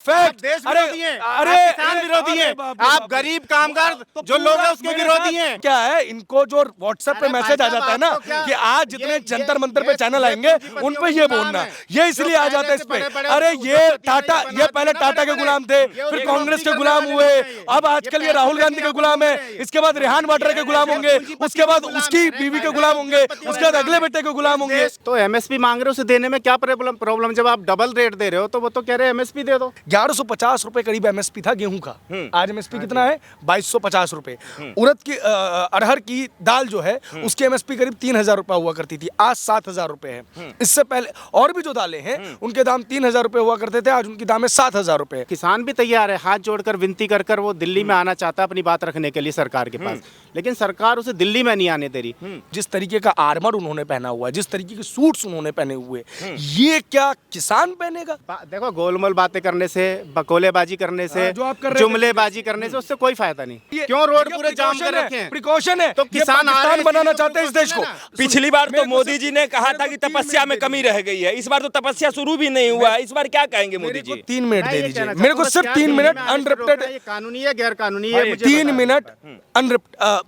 Fact. देश अरे विरोधी हैं, अरे आप किसान विरोधी हैं, आप गरीब कामगार जो लोग हैं उसके विरोधी हैं। क्या है, इनको जो व्हाट्सएप पे अरे भाई मैसेज आ साहब, जाता है ना आपको क्या- कि आज जितने ये- जंतर मंतर पे ये- चैनल ये आएंगे पूंजीपतियों उन पे का ये गुलाम बोलना, है। ये इसलिए जो आ पहले जाता है इस से पे। बड़े-बड़े अरे ये उद्योगपति टाटा, बना ये दिए पहले ना टाटा के बड़े-बड़े। गुलाम थे, ये फिर उद्योगपति कांग्रेस के करने गुलाम वाले हुए, नहीं है ये। अब आजकल ये पैसे राहुल गांधी देने के का गुलाम है, गुलाम है। इसके बाद रेहान वाड्रा के गुलाम होंगे, उसके बाद गुलाम उसकी है। बीवी के अरे गुलाम होंगे, उद्योगपतियों उसके बाद के अगले बेटे के गुलाम होंगे। तो एमएसपी मांग रहे हो, उसे देने में क्या प्रॉब्लम? जब आप डबल रेट दे रहे हो तो वो तो कह रहे हैं एमएसपी दे दो। 1150 रुपए करीब एमएसपी था गेहूं का, आज एमएसपी कितना है? 2250 रुपए। उड़द की अरहर की दाल जो है उसकी एमएसपी करीब 3000 रुपए हुआ करती थी, आज 7000 रुपए है। इससे पहले और भी जो दालें हैं उनके दाम 3000 रुपए हुआ करते थे, आज उनकी दाम है 7000 रुपए। किसान भी तैयार है, हाथ जोड़कर विनती कर कर वो दिल्ली में आना चाहता है अपनी बात रखने के लिए सरकार के पास, लेकिन सरकार उसे दिल्ली में नहीं आने दे रही। जिस तरीके का आर्मर उन्होंने पहना हुआ है, जिस तरीके के सूट्स उन्होंने पहने हुए, ये क्या किसान पहनेगा? देखो, गोलमोल बातें करने से, बकोलेबाजी करने से, जो आप कर रहे थे, जुमलेबाजी करने से उससे कोई फायदा नहीं। क्यों रोड पूरे जाम कर रखे हैं? प्रिकॉशन है, तो ये किसान आ रहे पाकिस्तान हैं, बनाना इसीलिए चाहते हैं इस देश को। पिछली बार तो मेरे को मोदी सिर्फ- जी ने कहा मेरे था को कि 3 तपस्या में मिनट कमी दे रह गई है, इस बार तो तपस्या शुरू भी नहीं हुआ है, इस बार क्या कहेंगे मोदी मेरे को जी? 3 मिनट मैं दे ये दीजिए, कहना मेरे को चाहता हूँ, सिर्फ क्या 3 दिल्ली मिनट में आने से अनरिप्टेड, रोकना है? ये कानूनी है, गैर कानूनी है? मुझे 3 बताना मिनट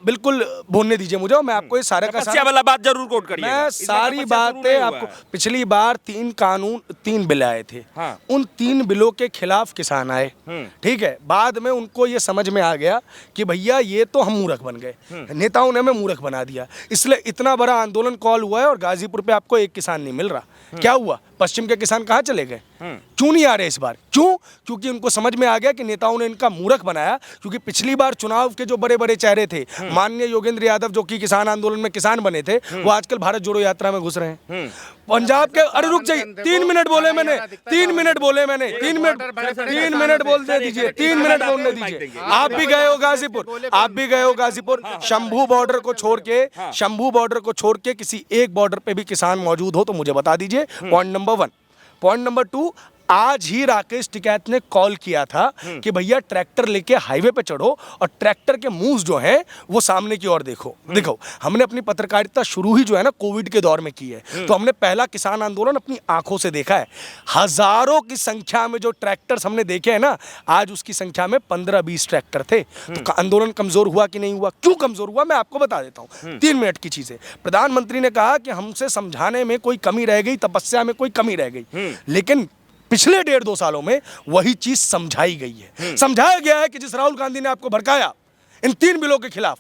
बिल्कुल बोलने दीजिए मुझे, और मैं आपको ये सारा का तपस्या सारा, वाला बात जरूर कोट करिए। मैं सारी बातें आपको, पिछली बार 3 बिल आए थे, हाँ। उन 3 बिलों के खिलाफ किसान आए, ठीक है। बाद में उनको ये समझ में आ गया कि भैया ये तो हम मूर्ख बन गए, नेताओं ने हमें मूर्ख बना दिया, इसलिए इतना बड़ा आंदोलन कॉल हुआ है और गाजीपुर पे आपको एक किसान नहीं मिल रहा। क्या हुआ? पश्चिम के किसान कहाँ चले गए? क्यों नहीं आ रहे इस बार? क्यों? क्योंकि उनको समझ में आ गया कि नेताओं ने इनका मूर्ख बनाया। क्योंकि पिछली बार चुनाव के जो बड़े बड़े चेहरे थे, माननीय योगेंद्र यादव जो कि किसान आंदोलन में किसान बने थे, वो आजकल भारत जोड़ो यात्रा में घुस रहे हैं। पंजाब के, अरे रुक जाइए, 3 मिनट बोले मैंने, 3 मिनट बोले मैंने, 3 मिनट बोल दे दीजिए, 3 मिनट बोलने दीजिए। आप भी गए हो गाजीपुर, आप भी गए हो गाजीपुर, शंभू बॉर्डर को छोड़ के, शंभू बॉर्डर को छोड़ के किसी एक बॉर्डर पे भी किसान मौजूद हो तो मुझे बता दीजिए। Point number 1। पॉइंट नंबर 2, आज ही राकेश टिकैत ने कॉल किया था कि भैया ट्रैक्टर लेके हाईवे पे चढ़ो और ट्रैक्टर के मूव्स जो हैं वो सामने की ओर देखो। हमने अपनी पत्रकारिता शुरू ही जो है ना कोविड के दौर में की है, तो हमने पहला किसान आंदोलन अपनी आंखों से देखा है। हजारों की संख्या में जो ट्रैक्टर्स हमने देखे हैं ना, आज उसकी संख्या में 15-20 ट्रैक्टर थे। तो आंदोलन कमजोर हुआ कि नहीं हुआ? क्यों कमजोर हुआ, मैं आपको बता देता हूँ। 3 मिनट की चीज है। प्रधानमंत्री ने कहा कि हमसे समझाने में कोई कमी रह गई, तपस्या में कोई कमी रह गई, लेकिन पिछले 1.5-2 सालों में वही चीज समझाई गई है। समझाया गया है कि जिस राहुल गांधी ने आपको भड़काया इन 3 बिलों के खिलाफ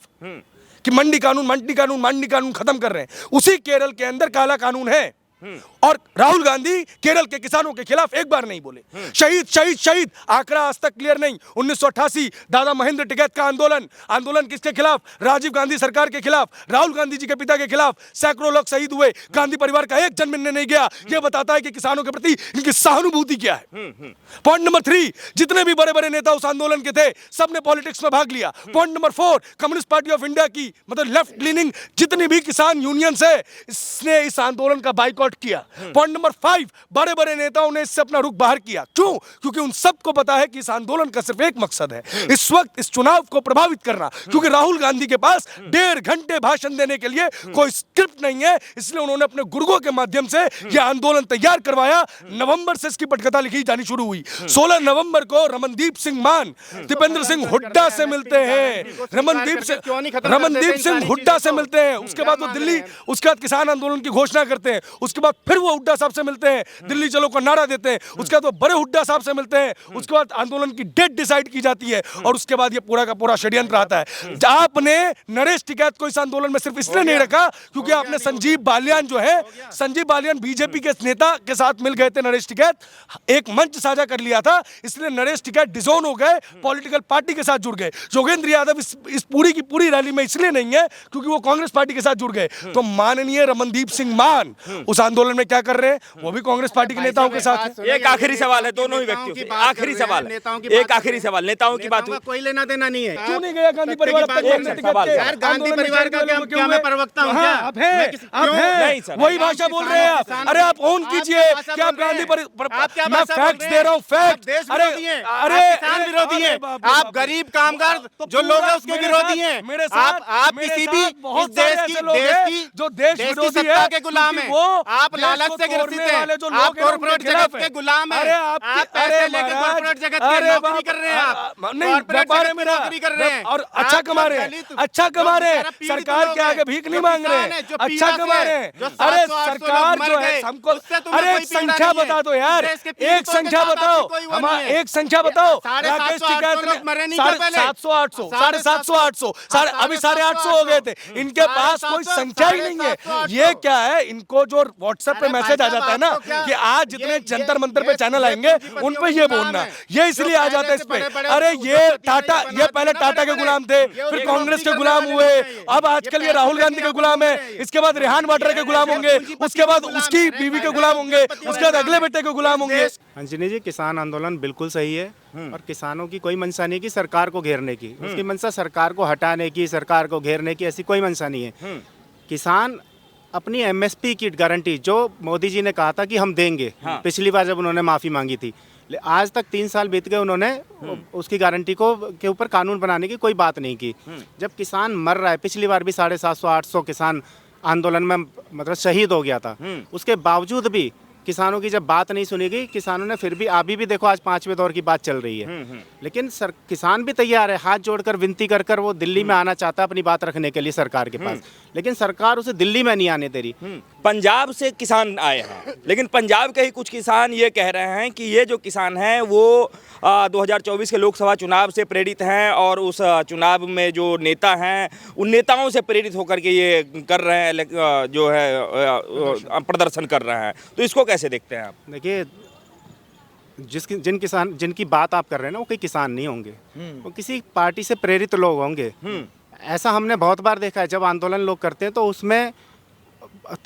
कि मंडी कानून खत्म कर रहे हैं, उसी केरल के अंदर काला कानून है। और राहुल गांधी केरल के किसानों के खिलाफ एक बार नहीं बोले। शहीद आंकड़ा आज तक क्लियर नहीं। 1988 दादा महेंद्र टिकैत का आंदोलन किसके खिलाफ? राजीव गांधी सरकार के खिलाफ, राहुल गांधी जी के पिता के खिलाफ। सैकड़ों लोग शहीद हुए, गांधी परिवार का एक जन मिलने नहीं गया। यह बताता है कि किसानों के प्रति इनकी सहानुभूति क्या है। पॉइंट नंबर 3, जितने भी बड़े बड़े नेता उस आंदोलन के थे सबने पॉलिटिक्स में भाग लिया। Point number 4, communist party of India की मतलब लेफ्ट लीनिंग जितनी भी किसान यूनियंस है, इसने इस आंदोलन का बाइकआउट किया। पॉइंट नंबर 5, बड़े बड़े नेताओं ने इससे अपना रुख बाहर किया। क्यों? क्योंकि उन सबको पता है कि इस आंदोलन का सिर्फ एक मकसद है, इस वक्त इस चुनाव को प्रभावित करना। क्योंकि राहुल गांधी के पास 1.5 घंटे भाषण देने के लिए कोई स्क्रिप्ट नहीं है, इसलिए उन्होंने अपने गुर्गों के माध्यम से यह आंदोलन तैयार करवाया। नवंबर से इसकी पटकथा लिखी जानी शुरू हुई। 16 नवंबर को रमनदीप सिंह मान दीपेंद्र सिंह हुड्डा से मिलते हैं। रमनदीप सिंह हुड्डा से मिलते हैं। उसके बाद वो दिल्ली, उसके बाद किसान आंदोलन की घोषणा करते हैं। उसके बाद फिर वो हुड्डा साहब से मिलते हैं, दिल्ली चलो का नारा देते हैं। उसके बाद वो बड़े हुड्डा साहब से मिलते हैं। उसके बाद आंदोलन की डेट डिसाइड की जाती है और उसके बाद ये पूरा का पूरा षड्यंत्र आता है। आपने नरेश टिकैत को इस आंदोलन में सिर्फ इसलिए नहीं रखा क्योंकि आपने संजीव बालियान जो है, संजीव बालियान बीजेपी के नेता के साथ मिल गए थे नरेश टिकैत, एक मंच साझा कर लिया था, इसलिए नरेश टिकैत डिसोन हो गए, पॉलिटिकल पार्टी के साथ जुड़ गए। योगेंद्र यादव इस पूरी की पूरी रैली में इसलिए नहीं है क्योंकि वो कांग्रेस पार्टी के साथ जुड़ गए। तो माननीय रमनदीप सिंह मान उस आंदोलन में क्या कर रहे हैं? वो भी कांग्रेस पार्टी के नेताओं के साथ है। एक आखिरी सवाल है दोनों ही व्यक्तियों से, आखिरी सवाल है, एक आखिरी सवाल, नेताओं की बात हुई, कोई लेना देना नहीं है। क्यों नहीं गया गांधी परिवार? यार गांधी परिवार का क्या मैं प्रवक्ता हूं क्या? आप हैं, वही भाषा बोल रहे हैं आप। अरे आप ऑन कीजिए, क्या आप गांधी परिवार? मैं फैक्ट्स दे रहा हूं, फैक्ट। अरे किसान विरोधी हैं, आप गरीब कामगार जो लोग हैं उसके विरोधी हैं। मेरे साथ आप किसी भी बहुत देश की जो देश विरोधी सत्ता के गुलाम हैं। आप लालच लालच से ग्रसित तोड़ने हैं। वाले जो आप लोग हैं, कॉर्पोरेट उनके खिलाफ जगत है। के गुलाम हैं। अरे आप पैसे लेकर महाराज, कॉर्पोरेट जगत के नौकरी कर रहे हैं आप। नहीं कॉर्पोरेट व्यापार है जगत में मेरा, नौकरी कर रहे हैं। और अच्छा आप कमा जो रहे हैं, दलित, अच्छा कमा जो रहे हैं, बेचारा पीड़ित सरकार लोग के आगे हैं, भीख जो नहीं मांग रहे किसान हैं, हैं, जो अच्छा पीड़ा से कमा रहे हैं, हैं। जो अरे 700-800 सरकार लोग जो मर है गए, हमको, उससे तुम्हें अरे कोई एक पीड़ा संख्या नहीं है। बता दो यार, देश के एक पीड़ितों के संख्या साथ बताओ, आपकी कोई वो हमारा नहीं है। एक संख्या बताओ। 750 राकेश टिकैत लोग ने मरे नहीं क्या पहले? 750 800 750 800 साढ़े अभी 850 हो गए थे। इनके पास कोई संख्या ही नहीं है। ये क्या है, इनको जो व्हाट्सएप पे अरे मैसेज आ भाई जाता है साहब, ना आपको क्या- कि आज जितने ये- जंतर मंतर पे ये- चैनल ये आएंगे पूंजीपतियों उन पे के ये गुलाम बोलना, हैं। ये इसलिए आ जो जाता है इस पहले पे। से बड़े-बड़े अरे ये उद्योगपति टाटा, बना ये दिए पहले ना टाटा के बड़े-बड़े। गुलाम थे, ये फिर उद्योगपति कांग्रेस के करने गुलाम वाले हुए, नहीं हैं ये। अब आजकल ये ये राहुल पैसे गांधी के लेके गुलाम है, ये। इसके बाद रेहान वाड्रा के गुलाम होंगे, उसके बाद उसकी बीवी के गुलाम होंगे, उसके बाद अगले बेटे के गुलाम होंगे। अंजनी जी, किसान आंदोलन बिल्कुल सही है और किसानों की कोई मंशा नहीं की सरकार को घेरने की, उसकी मंशा सरकार को हटाने की, सरकार को घेरने की, ऐसी कोई मंशा नहीं है। किसान अपनी एमएसपी की गारंटी जो मोदी जी ने कहा था कि हम देंगे, पिछली बार जब उन्होंने माफ़ी मांगी थी, आज तक 3 साल बीत गए, उन्होंने उसकी गारंटी को के ऊपर कानून बनाने की कोई बात नहीं की। जब किसान मर रहा है, पिछली बार भी 750-800 किसान आंदोलन में मतलब शहीद हो गया था, उसके बावजूद भी किसानों की जब बात नहीं सुनी गई, किसानों ने फिर भी, अभी भी देखो आज 5वें दौर की बात चल रही है, लेकिन किसान भी तैयार है, हाथ जोड़कर विनती कर कर वो दिल्ली में आना चाहता है अपनी बात रखने के लिए सरकार के पास, लेकिन सरकार उसे दिल्ली में नहीं आने दे रही। पंजाब से किसान आए हैं, लेकिन पंजाब के ही कुछ किसान ये कह रहे हैं कि ये जो किसान हैं वो 2024 के लोकसभा चुनाव से प्रेरित हैं और उस चुनाव में जो नेता हैं उन नेताओं से प्रेरित होकर के ये कर रहे हैं, जो है प्रदर्शन कर रहे हैं। तो इसको कैसे देखते हैं आप? देखिए, जिनकी बात आप कर रहे हैं ना, वो कोई किसान नहीं होंगे, वो किसी पार्टी से प्रेरित लोग होंगे। ऐसा हमने बहुत बार देखा है, जब आंदोलन लोग करते हैं तो उसमें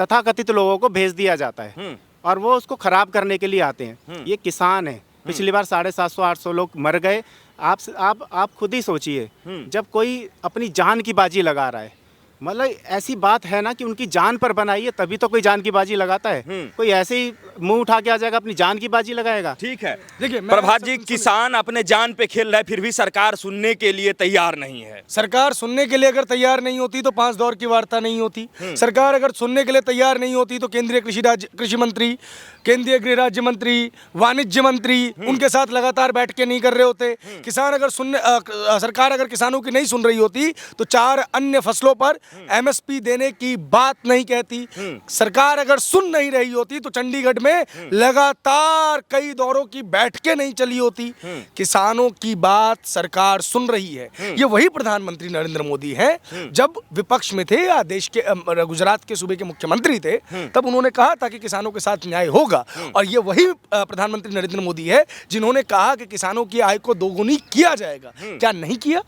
तथाकथित लोगों को भेज दिया जाता है और वो उसको खराब करने के लिए आते हैं। ये किसान है, पिछली बार 750-800 लोग मर गए। आप खुद ही सोचिए, जब कोई अपनी जान की बाजी लगा रहा है, मतलब ऐसी बात है ना कि उनकी जान पर बनाई है, तभी तो कोई जान की बाजी लगाता है। कोई ऐसे ही मुंह उठा के आ जाएगा अपनी जान की बाजी लगाएगा? ठीक है, देखिए प्रभात जी, किसान अपने जान पे खेल रहा है, फिर भी सरकार सुनने के लिए तैयार नहीं है। सरकार सुनने के लिए अगर तैयार नहीं होती तो 5 दौर की वार्ता नहीं होती। सरकार अगर सुनने के लिए तैयार नहीं होती तो केंद्रीय कृषि मंत्री, केंद्रीय गृह राज्य मंत्री, वाणिज्य मंत्री उनके साथ लगातार बैठ के नहीं कर रहे होते। किसान अगर सरकार अगर किसानों की नहीं सुन रही होती तो 4 अन्य फसलों पर एमएसपी देने की बात नहीं कहती। सरकार अगर सुन नहीं रही होती तो चंडीगढ़ में लगातार कई दौरों की बैठकें नहीं चली होती। किसानों की बात सरकार सुन रही है। ये वही प्रधानमंत्री नरेंद्र मोदी हैं, जब विपक्ष में थे या देश के गुजरात के सूबे के मुख्यमंत्री थे, तब उन्होंने कहा था कि किसानों के साथ न्याय होगा। और ये वही प्रधानमंत्री नरेंद्र मोदी है जिन्होंने कहा कि किसानों की आय को दोगुनी किया जाएगा। क्या नहीं किया?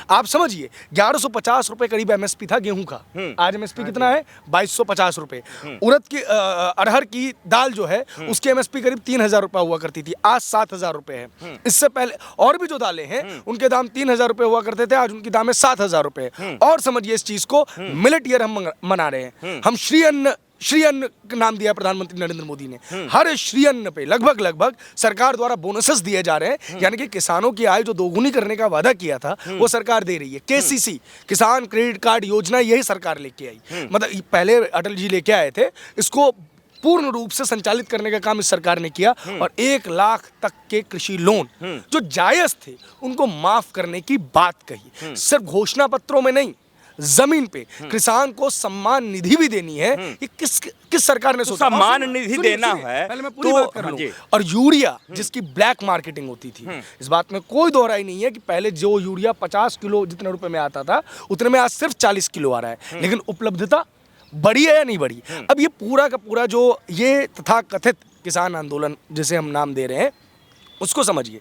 आप समझिए, 1150 रुपए करीब एमएसपी था गेहूं का, आज एमएसपी कितना है? 2250 रुपए। उड़द की अरहर की दाल जो है उसकी एमएसपी करीब 3000 रुपए हुआ करती थी, आज 7000 रुपए है। इससे पहले और भी जो दालें हैं उनके दाम 3000 रुपए हुआ करते थे, आज उनकी दाम है 7000 रुपए। और समझिए इस चीज को, मिलेट ईयर हम मना रहे हैं। हम श्री अन्न का नाम दिया प्रधानमंत्री नरेंद्र मोदी ने। हर श्री अन्न पे लगभग सरकार द्वारा बोनसेस दिए जा रहे हैं, यानी कि किसानों की आय जो दोगुनी करने का वादा किया था वो सरकार दे रही है। केसीसी, किसान क्रेडिट कार्ड योजना, यही सरकार लेके आई। मतलब पहले अटल जी लेके आए थे, इसको पूर्ण रूप से संचालित करने का काम इस सरकार ने किया और 1 लाख तक के कृषि लोन जो जायज थे उनको माफ करने की बात कही। सिर्फ घोषणा पत्रों में नहीं, जमीन पे किसान को सम्मान निधि भी देनी है। ये किस सरकार ने सोचा? सम्मान निधि देना है, पहले मैं पूरी बात कर लूं। और यूरिया जिसकी ब्लैक मार्केटिंग होती थी, इस बात में कोई दोहराई नहीं है कि पहले जो यूरिया 50 किलो जितने रुपए में आता था उतने में आज सिर्फ 40 किलो आ रहा है। लेकिन उपलब्धता बढ़ी है या नहीं बढ़ी? अब ये पूरा का पूरा जो ये तथाकथित किसान आंदोलन जिसे हम नाम दे रहे हैं उसको समझिए।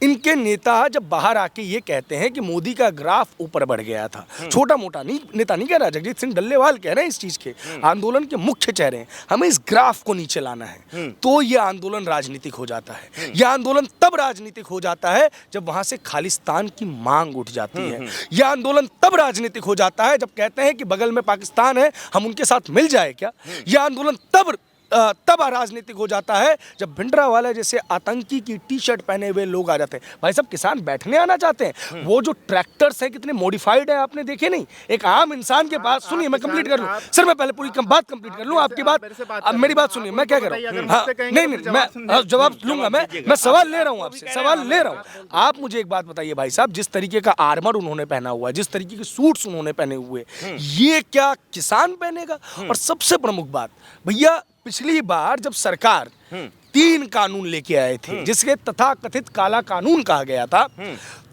इनके नेता जब बाहर आके ये कहते हैं कि मोदी का ग्राफ ऊपर बढ़ गया था, छोटा मोटा नहीं नेता नहीं कह रहा, जगजीत सिंह डल्लेवाल कह रहे हैं इस चीज के, आंदोलन के मुख्य चेहरे हैं, हमें इस ग्राफ को नीचे लाना है। तो ये आंदोलन राजनीतिक हो जाता है। यह आंदोलन तब राजनीतिक हो जाता है जब वहां से खालिस्तान की मांग उठ जाती है। यह आंदोलन तब राजनीतिक हो जाता है जब कहते हैं कि बगल में पाकिस्तान है, हम उनके साथ मिल जाए क्या। यह आंदोलन तब तब राजनीतिक हो जाता है जब भिंडरावाला जैसे आतंकी की टी शर्ट पहने हुए लोग आ जाते हैं। भाई साहब, किसान बैठने आना चाहते हैं। वो जो ट्रैक्टर्स हैं कितने मॉडिफाइड हैं, आपने देखे नहीं? एक आम इंसान के पास, सुनिए मैं कंप्लीट कर लूं सर, मैं पहले पूरी बात कंप्लीट कर लूं आपकी बात। अब मेरी बात सुनिए, मैं क्या कर रहा हूं? हाँ, नहीं मैं जवाब लूंगा, मैं सवाल ले रहा हूं आपसे, सवाल ले रहा हूं। आप मुझे एक बात बताइए भाई साहब, जिस तरीके का आर्मर उन्होंने पहना हुआ है, जिस तरीके के सूट्स उन्होंने पहने हुए, ये क्या किसान पहनेगा? और सबसे प्रमुख बात भैया, पिछली बार जब सरकार 3 कानून लेके आए थे जिसके तथाकथित काला कानून कहा गया था,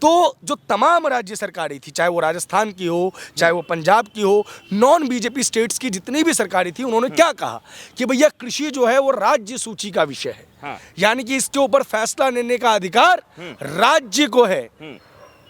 तो जो तमाम राज्य सरकारें थी, चाहे वो राजस्थान की हो, चाहे वो पंजाब की हो, नॉन बीजेपी स्टेट्स की जितनी भी सरकारें थी, उन्होंने क्या कहा कि भैया कृषि जो है वो राज्य सूची का विषय है। हाँ। यानी कि इसके ऊपर फैसला लेने का अधिकार राज्य को है।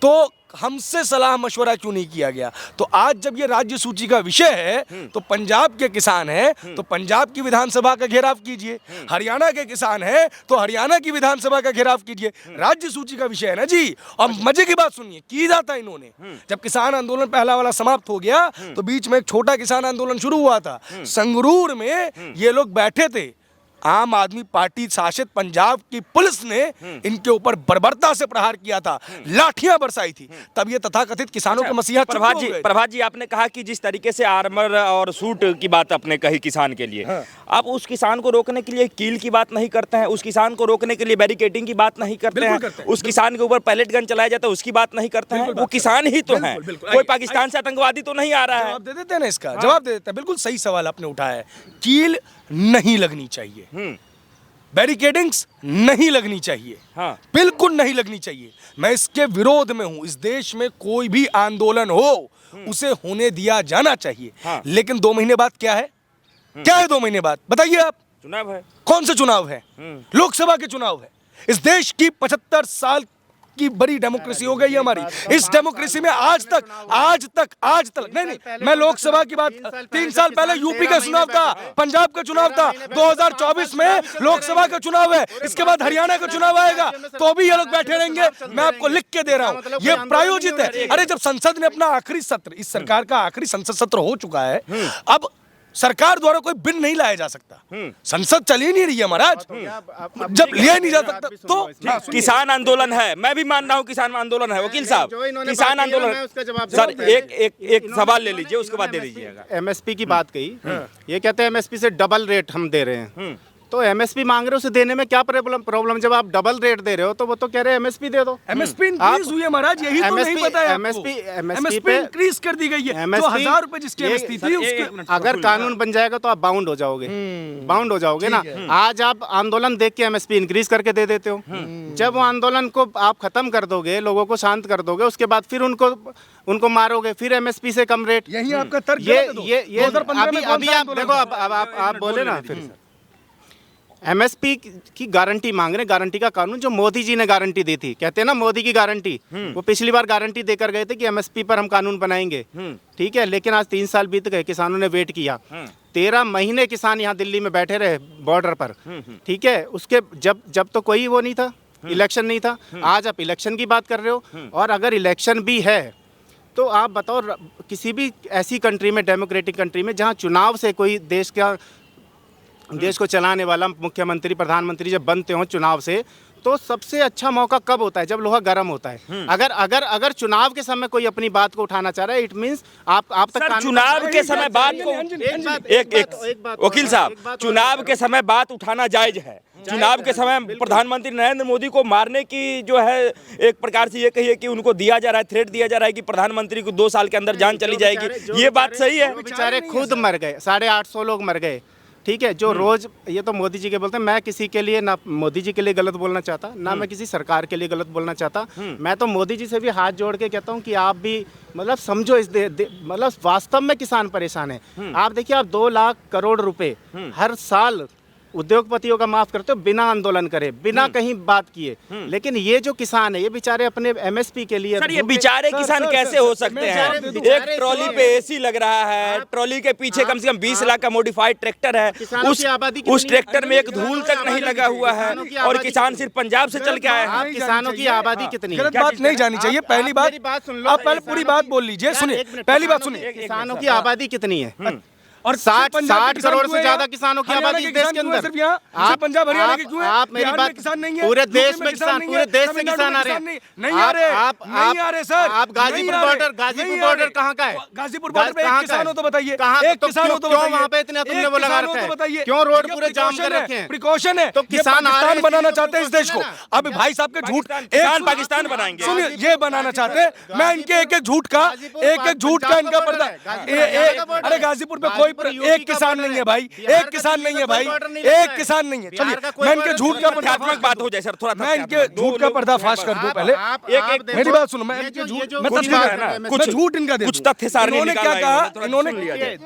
तो हमसे सलाह मशवरा क्यों नहीं किया गया? तो आज जब ये राज्य सूची का विषय है तो पंजाब के किसान हैं तो पंजाब की विधानसभा का घेराव कीजिए, हरियाणा के किसान हैं तो हरियाणा की विधानसभा का घेराव कीजिए। राज्य सूची का विषय है ना जी। और मजे की बात सुनिए, की जाता इन्होंने, जब किसान आंदोलन पहला वाला समाप्त हो गया तो बीच में एक छोटा किसान आंदोलन शुरू हुआ था। संगरूर में ये लोग बैठे थे, आम आदमी पार्टी शासित पंजाब की पुलिस ने इनके ऊपर बर्बरता से प्रहार किया था, लाठियां बरसाई थी, तब ये तथाकथित किसानों के मसीहा प्रभात जी, आपने कहा कि जिस तरीके से आर्मर और सूट की बात आपने कही किसान के लिए, हाँ। आप उस किसान को रोकने के लिए कील की बात नहीं करते हैं, उस किसान को रोकने के लिए बैरिकेडिंग की बात नहीं करते हैं, उस किसान के ऊपर पैलेट गन चलाया जाता है उसकी बात नहीं करते हैं। वो किसान ही तो है, कोई पाकिस्तान से आतंकवादी तो नहीं आ रहा है। जवाब दे देते हैं ना इसका, जवाब दे देते हैं। बिल्कुल सही सवाल आपने उठाया है। कील नहीं लगनी चाहिए, बैरिकेडिंग्स नहीं लगनी चाहिए, हाँ। बिल्कुल नहीं लगनी चाहिए। मैं इसके विरोध में हूं। इस देश में कोई भी आंदोलन हो उसे होने दिया जाना चाहिए, हाँ। लेकिन 2 महीने बाद क्या है? क्या है 2 महीने बाद? बताइए आप। चुनाव है। कौन से चुनाव है? लोकसभा के चुनाव है। इस देश की 75 साल की बड़ी डेमोक्रेसी हो गई हमारी। इस डेमोक्रेसी में आज तक नहीं, मैं लोकसभा की बात, 3 साल पहले यूपी का चुनाव था, पंजाब का चुनाव था, 2024 में लोकसभा का चुनाव है, इसके बाद हरियाणा का चुनाव आएगा, तो भी ये लोग बैठे रहेंगे। मैं आपको लिख के दे रहा हूं, ये प्रायोजित है। अरे जब संसद ने अपना आखिरी सत्र, इस सरकार का आखिरी संसद सत्र हो चुका है, अब सरकार द्वारा कोई बिल नहीं लाया जा सकता, संसद चल ही नहीं रही है महाराज। जब लिया नहीं जा सकता तो किसान आंदोलन है, मैं भी मान रहा हूँ किसान आंदोलन है। वकील साहब, किसान आंदोलन, सर एक सवाल ले लीजिए, उसके बाद दे दीजिएगा। एमएसपी की बात कही, ये कहते हैं एमएसपी से डबल रेट हम दे रहे हैं, तो एमएसपी मांग रहे हो, उसे देने में क्या प्रॉब्लम? जब आप डबल रेट दे रहे हो तो वो तो कह रहे हैं एमएसपी दे दो। एमएसपी इंक्रीज हुई है महाराज, यही तो नहीं पता है। एमएसपी पे इंक्रीज कर दी गई है, तो 1000 रुपए जिसकी एमएसपी थी उसके, अगर कानून बन जाएगा तो आप बाउंड हो जाओगे, बाउंड हो जाओगे ना। आज आप आंदोलन देख के एमएसपी इंक्रीज करके दे देते हो, जब वो आंदोलन को आप खत्म कर दोगे, लोगों को शांत कर दोगे, उसके बाद फिर उनको मारोगे, फिर एमएसपी से कम रेट। यही आपका तर्क। ये अभी आप देखो, आप बोले ना, फिर एमएसपी की गारंटी मांग रहे हैं, गारंटी का कानून जो मोदी जी ने गारंटी दी थी, कहते हैं ना मोदी की गारंटी, वो पिछली बार गारंटी देकर गए थे कि एमएसपी पर हम कानून बनाएंगे, ठीक है, लेकिन आज 3 साल बीत गए, किसानों ने वेट किया, 13 महीने किसान यहाँ दिल्ली में बैठे रहे बॉर्डर पर, ठीक है, उसके जब तो कोई वो नहीं था, इलेक्शन नहीं था, आज आप इलेक्शन की बात कर रहे हो। और अगर इलेक्शन भी है तो आप बताओ, किसी भी ऐसी कंट्री में, डेमोक्रेटिक कंट्री में, जहाँ चुनाव से कोई देश को चलाने वाला मुख्यमंत्री, प्रधानमंत्री जब बनते हो चुनाव से, तो सबसे अच्छा मौका कब होता है? जब लोहा गर्म होता है। अगर चुनाव के समय कोई अपनी बात को उठाना चाह रहा है, इट मींस आप तक चुनाव के समय बात को, वकील साहब, चुनाव के समय बात उठाना जायज है। चुनाव के समय प्रधानमंत्री नरेंद्र मोदी को मारने की जो है, एक प्रकार से ये कहिए कि उनको दिया जा रहा है, थ्रेट दिया जा रहा है कि प्रधानमंत्री को 2 साल के अंदर जान चली जाएगी, ये बात सही है? बेचारे खुद मर गए, 850 लोग मर गए, ठीक है, जो रोज, ये तो मोदी जी के बोलते हैं, मैं किसी के लिए ना मोदी जी के लिए गलत बोलना चाहता, ना मैं किसी सरकार के लिए गलत बोलना चाहता। मैं तो मोदी जी से भी हाथ जोड़ के कहता हूँ कि आप भी मतलब समझो, इस मतलब वास्तव में किसान परेशान है। आप देखिए, आप 2 लाख करोड़ रुपए हर साल उद्योगपतियों का माफ करते हो, बिना आंदोलन करे, बिना कहीं बात किए, लेकिन ये जो किसान है, ये बेचारे अपने एमएसपी के लिए, सर ये बेचारे किसान कैसे हो सकते हैं? एक ट्रॉली पे एसी लग रहा है, ट्रॉली के पीछे कम से कम 20 लाख का मॉडिफाइड ट्रैक्टर है, उस ट्रैक्टर में एक धूल तक नहीं लगा हुआ है, और किसान सिर्फ पंजाब से चल के आए हैं। किसानों की आबादी कितनी है? गलत बात नहीं जानी चाहिए। पहली बात सुन लो, आप पहले पूरी बात बोल लीजिए, सुनिए, पहली बात सुनिए, किसानों की आबादी कितनी है? और 60 करोड़ से ज्यादा किसानों की आबादी इस देश के अंदर। सिर्फ यहाँ आप पंजाब हरियाणा के क्यों हैं? आप मेरी बिहार में बात, किसान नहीं है, पूरे यूपी देश में में किसान, नहीं पूरे है, देश से तमिलनाडु किसान में आ रहे हैं। नहीं आ रहे, नहीं आ रहे सर। आप गाजीपुर बॉर्डर, गाजीपुर बॉर्डर कहाँ का है? गाजीपुर बॉर्डर पे एक किसान हो तो बताइए, कहाँ? एक तो किसान हो तो क्यों बताइए, वहाँ पे इतने तुमने वो लगा रखा है? बताइए क्यों रोड पूरे जाम कर रखे हैं? प्रिकॉशन है, तो किसान आ रहे पाकिस्तान हैं, बनाना इसीलिए चाहते हैं इस देश को। अब भाई साहब के झूठ, किसान पाकिस्तान बनाएंगे। सुनिए, ये बनाना चाहते हैं। मैं इनके एक एक झूठ का इनका पर्दा, अरे गाजीपुर पे कोई एक किसान नहीं है भाई, एक किसान नहीं है भाई, एक किसान नहीं है। चलिए मैं इनके झूठ का तथ्यात्मक बात हो जाए सर, थोड़ा मैं इनके झूठ का पर्दाफाश कर दूं पहले। एक मेरी बात सुनो, मैं इनके झूठ, मैं झूठ इनका दे कुछ दूं। तथ्य सारणी इन्होंने क्या निकाल कहा, आए, थोड़ा सुन लिया जाए।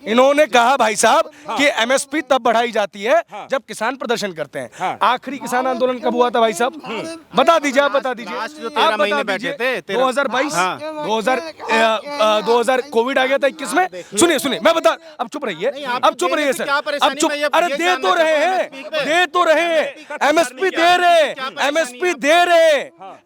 इन्होंने कहा भाई साहब कि एमएसपी तब बढ़ाई जाती है जब किसान प्रदर्शन करते हैं। आखिरी किसान आंदोलन कब हुआ था भाई साहब? बता दीजिए, आप बता दीजिए, आप बता दीजिए। 2022, 2000 कोविड आ गया था 21 में। सुनिए मैं बता, अब चुप रहिए, अब चुप रहिए सर, अब चुप। अरे दे तो रहे हैं, दे तो रहे हैं, एमएसपी दे रहे, एमएसपी दे रहे,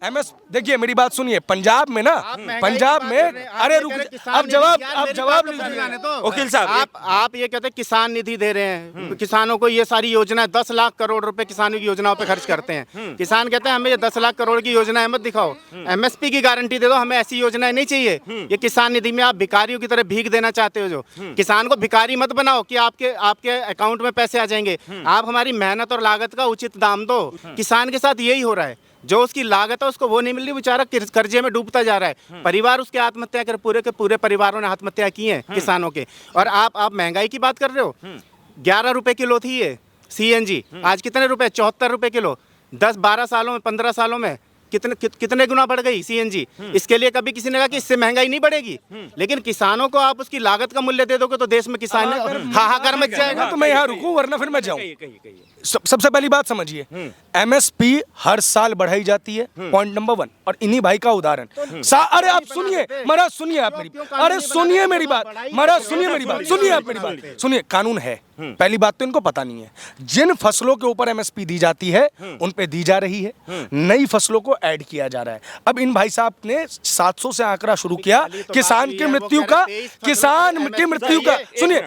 एमएस। देखिए मेरी बात सुनिए, पंजाब में ना, पंजाब में, अरे रुक, अब जवाब लीजिए वकील साहब। आप ये कहते हैं किसान निधि दे रहे हैं किसानों को, ये सारी योजना 10 लाख करोड़ रुपए किसानों की योजनाओं पे खर्च करते हैं। किसान कहते हैं हमें ये 10 लाख करोड़ की योजना मत दिखाओ, एमएसपी की गारंटी दे दो, हमें ऐसी योजनाएं नहीं चाहिए। ये किसान निधि में आप भिखारियों की तरह भीख देना चाहते हो। जो किसान को भिखारी मत बनाओ कि आपके अकाउंट में पैसे आ जाएंगे। आप हमारी मेहनत और लागत का उचित दाम दो। किसान के साथ यही हो रहा है, जो उसकी लागत है उसको वो नहीं मिल रही, बेचारा कर्जे में डूबता जा रहा है। परिवार उसके आत्महत्या कर, पूरे के पूरे परिवारों ने आत्महत्या की है किसानों के। और आप महंगाई की बात कर रहे हो, 11 रुपए किलो थी ये सीएनजी, आज कितने रुपए? 74 रुपए किलो। 10-12 सालों में, 15 सालों में कितने गुना बढ़ गई सीएनजी। इसके लिए कभी किसी ने कहा कि इससे महंगाई नहीं बढ़ेगी, लेकिन किसानों को आप उसकी लागत का मूल्य दे दोगे तो देश में किसान हाहाकार मच जाएगा। तो मैं यहाँ रुकूं वरना फिर मैं जाऊं। सबसे पहली बात समझिए, एमएसपी हर साल बढ़ाई जाती है, पॉइंट नंबर 1। और इन्हीं भाई का उदाहरण, अरे आप सुनिए महाराज, सुनिए आप मेरी, अरे सुनिए मेरी बात महाराज, सुनिए मेरी बात, सुनिए आप मेरी बात, सुनिए। कानून है, पहली बात तो इनको पता नहीं है। जिन फसलों के ऊपर एमएसपी दी जाती है उन पे दी जा रही है, नई फसलों को ऐड किया जा रहा है। अब इन भाई साहब ने 700 से आंकड़ा शुरू किया किसान की मृत्यु का, किसान की मृत्यु का। सुनिए,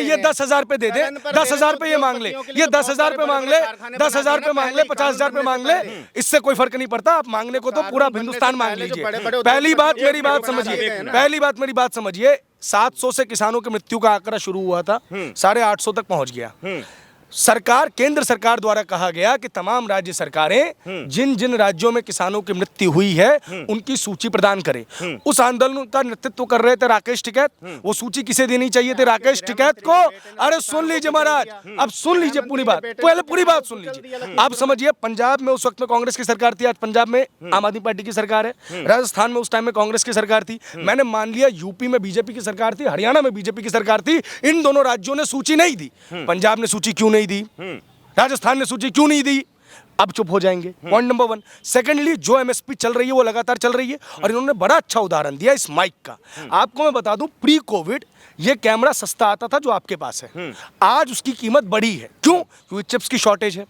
ये 10,000 पे दे दे, 10,000 पे ये मांग ले, ये 10,000 पे मांग ले, 10,000 पे मांग ले, 50,000 पे मांग ले, इससे कोई फर्क नहीं पड़ता। आप मांगने को तो पूरा हिंदुस्तान मांग लीजिए। पहली बात मेरी बात समझिए, पहली बात मेरी बात समझिए, 700 से किसानों की मृत्यु का आंकड़ा शुरू हुआ था, 850 तक पहुंच गया। सरकार, केंद्र सरकार द्वारा कहा गया कि तमाम राज्य सरकारें जिन जिन राज्यों में किसानों की मृत्यु हुई है उनकी सूची प्रदान करें। उस आंदोलन का नेतृत्व कर रहे थे राकेश टिकैत। वो सूची किसे देनी चाहिए थी? राकेश टिकैत को। अरे सुन लीजिए महाराज, अब सुन लीजिए पूरी बात, पहले पूरी बात सुन लीजिए। आप समझिए, पंजाब में उस वक्त में कांग्रेस की सरकार थी, आज पंजाब में आम आदमी पार्टी की सरकार है। राजस्थान में उस टाइम में कांग्रेस की सरकार थी। मैंने मान लिया यूपी में बीजेपी की सरकार थी, हरियाणा में बीजेपी की सरकार थी। इन दोनों राज्यों ने सूची नहीं दी। पंजाब ने सूची क्यों नहीं दी? राजस्थान ने सूची क्यों नहीं दी? अब चुप हो जाएंगे। Point number 1। सेकेंडली, जो एमएसपी चल रही है वो लगातार चल रही है, और इन्होंने बड़ा अच्छा उदाहरण दिया इस माइक का। आपको मैं बता दूं, प्री कोविड ये कैमरा सस्ता आता था जो आपके पास है, आज उसकी कीमत बढ़ी है। क्यों? क्योंकि चिप्स की शॉर्टेज है।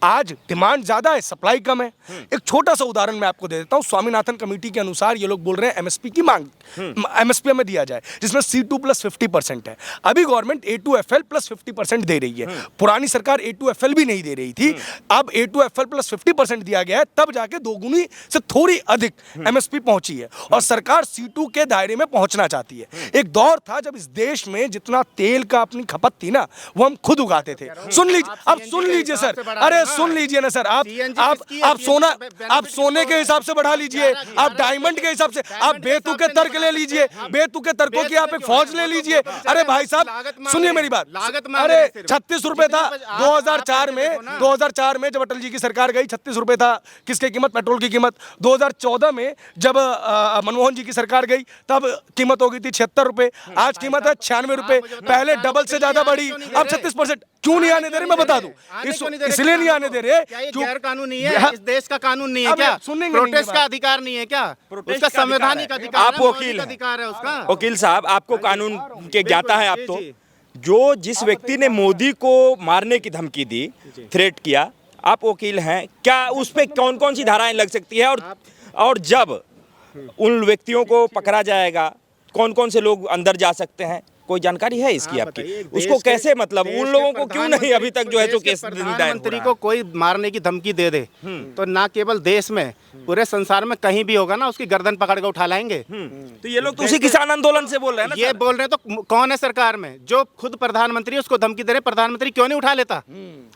आज डिमांड ज्यादा है, सप्लाई कम है। एक छोटा सा उदाहरण मैं आपको दे देता हूं। स्वामीनाथन कमेटी के अनुसार ये लोग बोल रहे हैं एमएसपी की मांग, एमएसपी हमें दिया जाए, जिसमें C2 प्लस 50% है। अभी गवर्नमेंट A2FL प्लस 50% दे रही है। पुरानी सरकार A2FL भी नहीं दे रही थी, अब A2FL प्लस 50% दिया गया है, तब जाके दोगुनी से थोड़ी अधिक एमएसपी पहुंची है, और सरकार C2 के दायरे में पहुंचना चाहती है। एक दौर था जब इस देश में जितना तेल का अपनी खपत थी ना, वो हम खुद उगाते थे। सुन लीजिए, अब सुन लीजिए सर, अरे सुन लीजिए ना सर, आप सोने के हिसाब से बढ़ा लीजिए, आप डायमंड के हिसाब से, आप बेतुके तर्क ले लीजिए, बेतुके तर्कों की आप एक फौज ले लीजिए। अरे भाई साहब सुनिए मेरी बात, अरे 36 रुपए था 2004 में जब अटल जी की सरकार गई, 36 रुपए था किसकी कीमत? पेट्रोल की कीमत। 2014 में जब मनमोहन जी की सरकार गई तब कीमत हो गई थी 76 रुपए, आज कीमत है 96 रुपए। पहले डबल से ज्यादा बढ़ी, अब 36%। क्यों नहीं आने दे रहे मैं बता दूं, इसलिए नहीं आने दे रहे गैर कानूनी है, इस देश का कानून नहीं है क्या? प्रोटेस्ट का अधिकार नहीं है क्या? उसका संवैधानिक अधिकार, आप वकील अधिकार है उसका। वकील साहब, आपको कानून के ज्ञाता है आप तो। जो जिस व्यक्ति ने मोदी को मारने की धमकी दी, थ्रेट किया, आप वकील हैं, क्या उस पे कौन कौन सी धाराएं लग सकती है? और जब उन व्यक्तियों को पकड़ा जाएगा, कौन कौन से लोग अंदर जा सकते हैं? कोई जानकारी है इसकी आप आपकी? बताइए, उसको देश के- कैसे मतलब देश उन के लोगों को क्यों नहीं अभी तक जो है देश जो के केस दायर हो प्रधानमंत्री रहा को है? कोई मारने की धमकी दे दे तो ना केवल देश में, पूरे संसार में कहीं भी होगा ना, उसकी गर्दन पकड़ के उठा लाएंगे। तो ये लोग तो उसी किसान आंदोलन से बोल रहे हैं ना ये सर? बोल रहे हैं तो कौन है सरकार में जो खुद प्रधानमंत्री है उसको धमकी दे रहे? प्रधानमंत्री क्यों नहीं उठा लेता?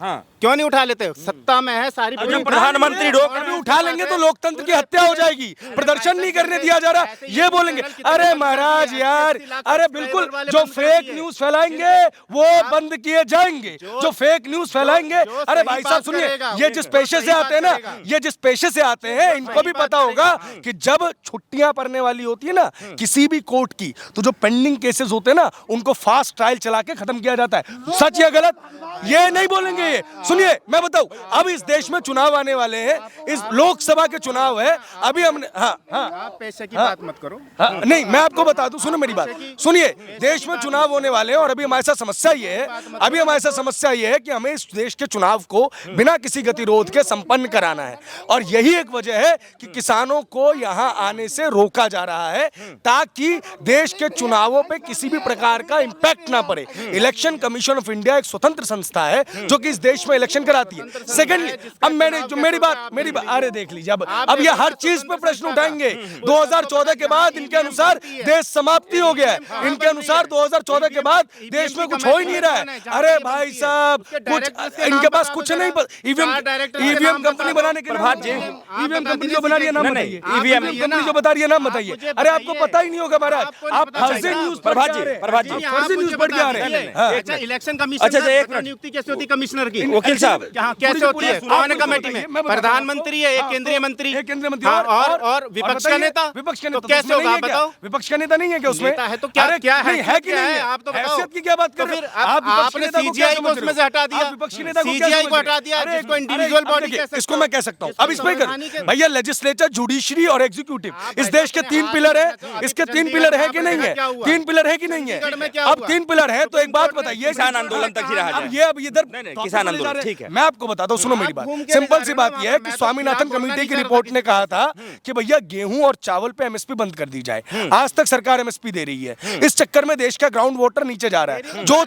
हाँ, क्यों नहीं उठा लेते? सत्ता में है सारी और पूरी- जब प्रधानमंत्री रोक अभी उठा लेंगे तो लोकतंत्र की हत्या हो जाएगी, प्रदर्शन नहीं करने दिया जा रहा, ये बोलेंगे। अरे महाराज यार, अरे बिल्कुल, जो फेक न्यूज फैलाएंगे वो बंद किए जाएंगे, जो फेक न्यूज फैलाएंगे। अरे भाई साहब सुनिए, ये जिस पेशे से आते हैं ना, ये जिस पेशे से आते हैं, इनको भी पता होगा कि जब छुट्टियां पड़ने वाली होती है ना किसी भी कोर्ट की, तो जो पेंडिंग केसेस होते हैं ना उनको फास्ट ट्रायल चला के खत्म किया जाता है। सच या गलत ये नहीं बोलेंगे। ये सुनिए, मैं बताऊं, अब इस देश में चुनाव आने वाले हैं, इस लोकसभा के चुनाव है अभी हमने। हाँ हाँ आप पैसे की बात मत करो। हाँ, नहीं मैं आपको बता दूं, सुनो मेरी बात सुनिए, देश में चुनाव होने वाले हैं और अभी हमारे साथ समस्या ये है, अभी हमारे साथ समस्या ये है कि हमें इस देश के चुनाव को बिना किसी गतिरोध के संपन्न कराना है, और यही एक वजह है कि किसानों को यहां आने से रोका जा रहा है ताकि देश के चुनावों पे किसी भी प्रकार का इंपैक्ट ना पड़े। इलेक्शन कमीशन ऑफ इंडिया एक स्वतंत्र संस्था है जो कि इस देश में इलेक्शन कराती है। सेकेंडली, अब मैंने जो मेरी बात अरे देख लीजिए, अब ये हर चीज पे प्रश्न उठाएंगे। 2014 के बाद इनके अनुसार देश समाप्ति हो गया है, इनके अनुसार 2014 के बाद देश में कुछ हो ही नहीं रहा है। अरे भाई साहब, कुछ इनके पास कुछ नहीं, ईवीएम कंपनी बनाने के प्रभात जी, ईवीएम कंपनी जो बना रही है नाम नहीं, बताइए, नहीं, ईवीएम EVM कंपनी जो बता रही है नाम बताइए। अरे आपको पता ही नहीं होगा महाराज, आप फर्जी न्यूज प्रभात जी, प्रभात जी, फर्जी न्यूज पढ़ के आ रहे हैं। हाँ। अच्छा, इलेक्शन कमीशन अच्छा, एक मिनट। नियुक्ति कैसे होती कमिश्नर की? वकील साहब, यहाँ कैसे होती है? कौन है कमेटी में? मैं बता प्रधानमंत्री है, एक केंद्रीय मंत्री, एक केंद्रीय मंत्री हाँ, और और विपक्ष का बताइए, नेता। विपक्ष का तो नेता कैसे होगा? आप बताओ। विपक्ष का नेता नहीं है क्या उसमें? नेता है तो क्या- अरे क्या नहीं, है कि क्या नहीं है? आप तो बताओ। हैसियत की क्या बात कर तो रहे फिर हो? आप विपक्ष के आपने नेता को क्या CGI को समझ रहे उसमें हो? से हटा दिया। आप विपक्ष के नेता को क्या CGI समझ को रहे हटा हो? दिया, अरे, जिसको अरे, individual अब body देखिए, कह सकते इसको हो। मैं कह सकता हूँ। जिसको अब इसमें संवैधानिक कर है। भैया, लेजिस्लेचर, जुडिशरी और एग्जीक्यूटिव, इस देश के आपने 3 हाथ पिलर है, में अभी इसके 3 चंडीगढ़ पिलर है में कि आपने नहीं देखा है? क्या हुआ? 3 पिलर है कि नहीं चंडीगढ़ में है? क्या अब हुआ? 3 पिलर है तो एक बात बताइए, किसान आंदोलन तक ही रहा अब जाए। ये अब इधर नहीं, नहीं, टॉपिक किसान पे ले जा आंदोलन, रहे हैं। ठीक है। मैं आपको बताता हूँ, सुनो मेरी आप घूम बात, के सिंपल ले सी जा बात रहे हो यह ना, है कि मैं तो स्वामीनाथन खिलाफ बोलना कमेटी नहीं की चाह रिपोर्ट रहा ने कहा था कि भैया गेहूं और चावल पे एमएसपी बंद कर दी जाए। आज तक सरकार एमएसपी दे रही है, इस चक्कर में देश का ग्राउंड वाटर नीचे जा रहा है। जो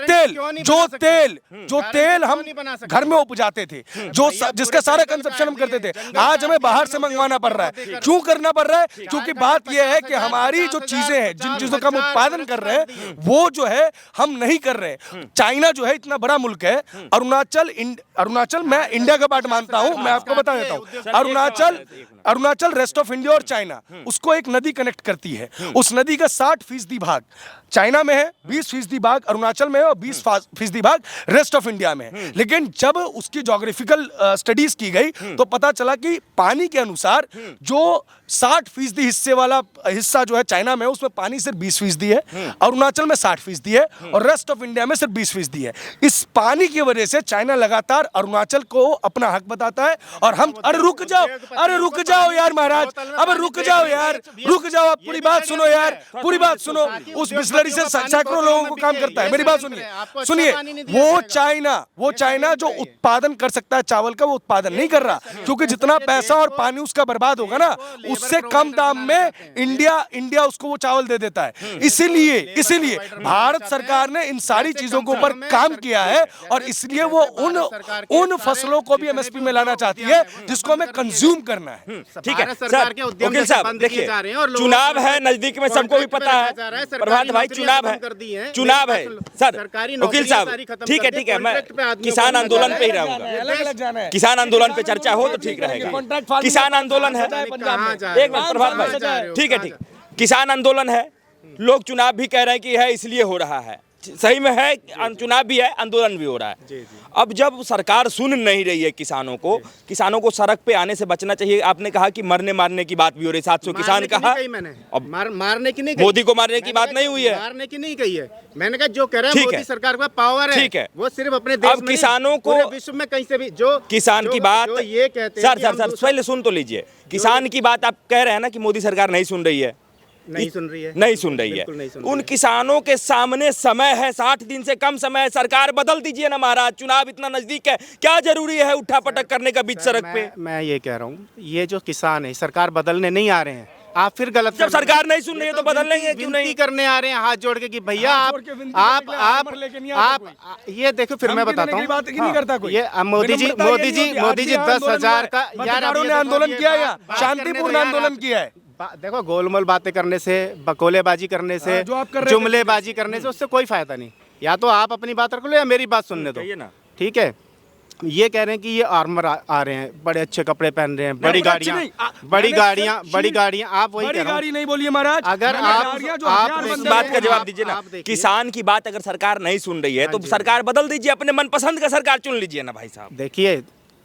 तेल हम घर में उपजाते थे, जो जिसका सारा कंजप्शन हम करते थे, आज हमें बाहर से मंगवाना पड़ रहा है। क्यों करना पड़ रहा है? क्योंकि बात यह है कि हमारी जो चीजें हैं, जिन चीजों का हम उत्पादन कर रहे हैं वो जो है हम नहीं कर रहे हैं। चाइना जो है इतना बड़ा मुल्क है, अरुणाचल मैं इंडिया का पार्ट मानता हूं, मैं आपको बता देता हूं। अरुणाचल रेस्ट ऑफ इंडिया और चाइना, उसको एक नदी कनेक्ट करती है। उस नदी का 60% भाग चाइना में है, 20% भाग अरुणाचल में है और 20% भाग रेस्ट ऑफ इंडिया में है। लेकिन जब उसकी ज्योग्राफिकल स्टडीज की गई तो पता चला कि पानी के अनुसार जो 60% हिस्से वाला हिस्सा जो है चाइना में, उसमें पानी सिर्फ 20% है, अरुणाचल में 60% है और रेस्ट ऑफ इंडिया में सिर्फ 20% है। इस पानी की वजह से चाइना लगातार अरुणाचल को अपना हक बताता है और हम अरे रुक जाओ यार महाराज, अब रुक जाओ यार, रुक जाओ, आप पूरी बात सुनो यार, पूरी बात सुनो। उस बिस्लरी से सैकड़ों लोगों को काम करता है। मेरी बात सुनिए, वो चाइना जो उत्पादन कर सकता है चावल का, वो उत्पादन नहीं कर रहा, क्योंकि जितना पैसा और पानी उसका बर्बाद होगा ना, उससे कम दाम में इंडिया उसको वो चावल दे देता है। इसीलिए भारत सरकार ने इन सारी चीजों के ऊपर काम किया है और इसलिए वो उन फसलों को भी एमएसपी में लाना चाहती है जिसको हमें कंज्यूम करना है। ठीक है भारत सरकार सर, के उद्यम वकील साहब बंद किए देखिए, जा रहे हैं और लोगों चुनाव को है नजदीक में, सबको भी पता है। प्रभात भाई, चुनाव है, चुनाव है सर, वकील साहब ठीक है, मैं किसान आंदोलन पे ही रहूंगा। अलग जाना है, किसान आंदोलन पे चर्चा हो तो ठीक रहेगा। किसान आंदोलन है, एक मिनट प्रभात भाई, ठीक है, किसान आंदोलन है, लोग चुनाव भी कह रहे हैं कि है इसलिए हो रहा है, सही में है, चुनाव भी है, आंदोलन भी हो रहा है। अब जब सरकार सुन नहीं रही है किसानों को सड़क पे आने से बचना चाहिए। आपने कहा कि मरने मारने की बात भी हो रही, 700 किसान कहा, अब मारने की नहीं कही, मोदी को मारने की बात नहीं हुई है, मारने की नहीं कही है। मैंने कहा जो कह रहा है मोदी सरकार का पावर है, ठीक है, वो सिर्फ अपने देश अब किसानों को, विश्व में कहीं से भी जो किसान की बात, ये कहते हैं सर पहले सुन तो लीजिए, किसान की बात आप कह रहे हैं ना कि मोदी सरकार नहीं सुन रही है, नहीं सुन रही है, नहीं सुन रही है। उन किसानों के सामने समय है, 60 दिन से कम समय है, सरकार बदल दीजिए ना महाराज, चुनाव इतना नजदीक है, क्या जरूरी है उठा पटक करने का बीच सड़क पे? मैं ये कह रहा हूँ, ये जो किसान है सरकार बदलने नहीं आ रहे हैं, आप फिर गलत जब कर रहे हैं। सरकार नहीं सुन रही है ये तो बदल लेंगे, क्यों विनती नहीं? करने आ रहे हैं हाथ जोड़ के कि भैया हाथ आप जोड़ के विनती आप करने आप नंबर लेके नहीं आता आप ये देखो फिर मैं धमकी बताता देने की हूँ। बात ही नहीं करता कोई। ये मोदी जी विनम्रता ये नहीं होती। मोदी जी आज भी 10,000 का आंदोलन यार, अब पत्रकारों ये ने देखो, आंदोलन ये किया या बात करने शांतिपूर्ण दो यार, आंदोलन आप- किया है? देखो गोलमोल बातें करने से, बकोलेबाजी करने से, जो आप कर रहे थे। जुमलेबाजी करने से उससे कोई फायदा नहीं। या तो आप अपनी बात रख लो या मेरी बात सुनने दो, कहिए ना। ठीक है। ये कह रहे हैं कि ये आर्मर आ रहे हैं, बड़े अच्छे कपड़े पहन रहे हैं, बड़ी बड़े अच्छे गाड़ियां, नहीं, बड़ी मैंने गाड़ियां, सिर्फ बड़ी शीट- गाड़ियां, आप वही बड़ी कह रहा हूं। गाड़ी नहीं बोलिए महाराज। अगर मैंने आप- गाड़ियां जो आप हथियार इस इस बंदे बात हैं, का जवाब आप- दीजिए ना। आप देखिए। किसान की बात अगर सरकार नहीं सुन रही है तो हाँ जी, सरकार बदल दीजिए, अपने मनपसंद का सरकार चुन लीजिए ना भाई साहब। देखिए,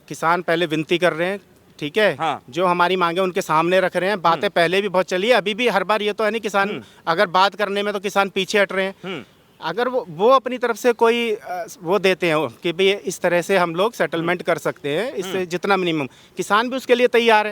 किसान पहले विनती कर रहे हैं, ठीक है। हाँ। जो हमारी मांगे उनके सामने रख रहे हैं। बातें पहले भी बहुत चली है, अभी भी हर बार ये तो है नहीं किसान अगर बात करने में तो किसान पीछे हट रहे हैं। अगर वो अपनी तरफ से कोई वो देते हैं कि भाई इस तरह से हम लोग सेटलमेंट कर सकते हैं, इससे जितना मिनिमम, किसान भी उसके लिए तैयार है।